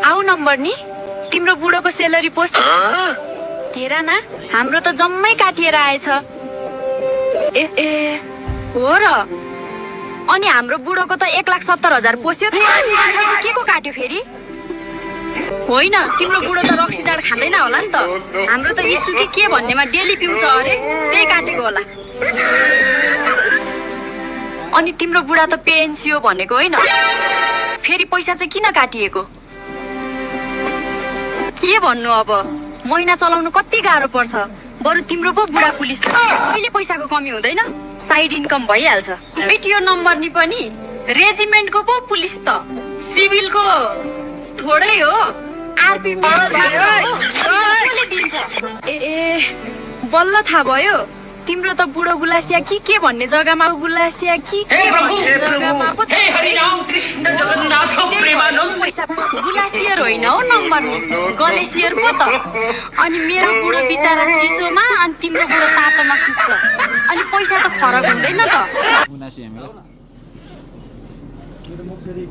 आऊ नम्बर नि तिम्रो बुढोको सेलरी पोस्ट हेर न हाम्रो त जम्मै काटिएर आएछ ए ए हो र अनि हाम्रो बुढोको त 1,70,000 पोस्यो के को काट्यो फेरि होइन तिम्रो बुढो त रक्सी जाड खाँदैन होला नि त हाम्रो त इस्सु के भन्नेमा डेली पिउँछ अरे त्यही काटेको होला अनि तिम्रो बुढा त पेन्सियो भनेको होइन फेरि पैसा चाहिँ किन काटिएको के भन्नु अब महिना चलाउनु कति गाह्रो पर्छ बरु तिम्रो पो बुढा पुलिस कहिले पैसाको कमी हुँदैन साइड इन्कम भइहाल्छ बिटियो नम्बर नि पनि रेजिमेन्टको पो पुलिस त सिभिलको थोरै हो आरपी ए बल्ल थाहा भयो तिम्रो त बुढो गुलासिया के भन्ने जग्गामा गुलासिया भन्ने जग्गामा पो छ गुलासियर होइन हो नम्बर नि गलेसियर पो त अनि मेरो बुढो बिचारा चिसोमा अनि तिम्रो बुढो तातोमा सुत्छ अनि पैसा त फरक हुँदैन त